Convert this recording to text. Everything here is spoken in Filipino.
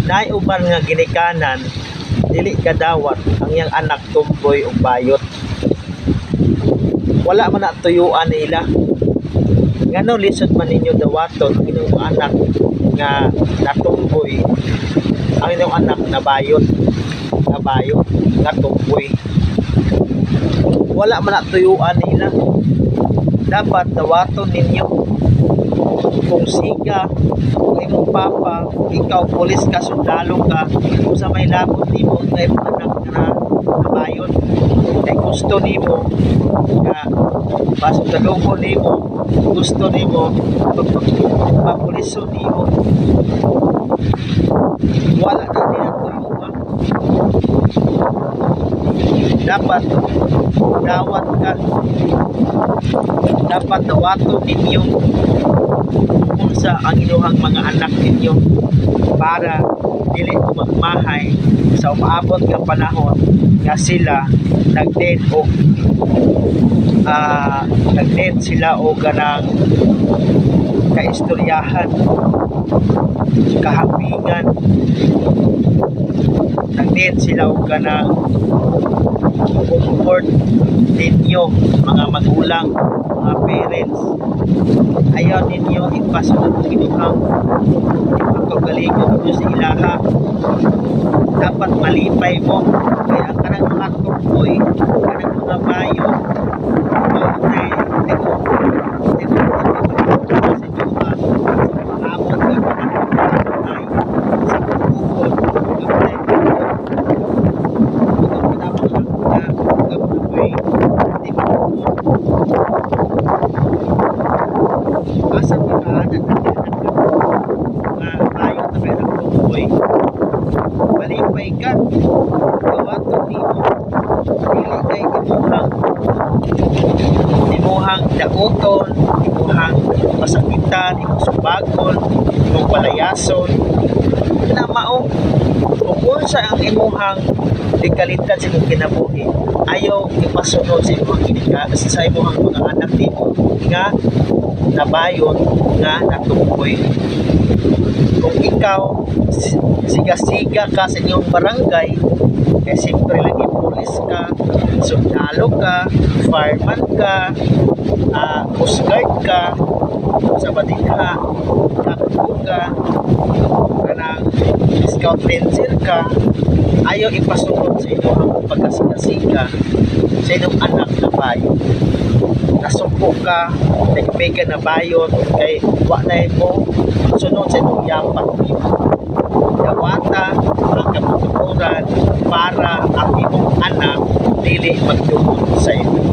Naay uban nga ginikanan dili kadawat ang iyang anak tumboy o bayot. Wala man na tuyuan nila. Ngano lisod man ninyo dawaton ang inyong anak nga natumboy, ang inyong anak na bayot, nga tumboy. Wala man na tuyuan nila. Dapat dawaton ninyo kung siga, kung imong papa, ikaw pulis ka, sundalo ka, kung sa may labot nimo nga imong anak na nabayon, kay gusto nimo nga pasok sa loob nimo, gusto nimo papuliso nimo, wala na nila tuyuan. Dapat dawat ka, dapat dawaton ninyo unsa ang inyong mga anak ninyo para dili magmahay sa umaabot nga panahon nga sila nagdead sila o ganang kaistoryahan, kahapingan, nagdead sila o ganang comfort ninyo mga magulang, mga parents. Ayaw ninyo ipasunod ng inyong pagkagalingon nyo sa ilaha. Dapat malipay mo kaya ang kanang mga tumboy, kanang mga bayo, asa pagkaanan na tayo na may nagtutuloy malipay ka gawato nimo dili kay imuhang daoton, imuhang masakitan, imong subagon, imong palayason na mao kung unsa ang imuhang dikalitan sa imong kinabuhi ayaw ipasunod sa imong sa imong mga anak nimo nga nabayon nga natumboy. Kung ikaw siga-siga ka sa inyong barangay eh siyempre lagi pulis ka, sundalo ka, fireman ka, coast guard ka, sa badinha takbo ka, kanang scout ranger ka, ayaw ipasunod sa inyong pagkasiga-siga sa inyong anak na bayon. Nasumpo ka, nagbigan na bayon kay walay mo sunod sa inyong yapak niyo. Dawata ang kaputuran para ang imong anak dili magtungod sa inyo.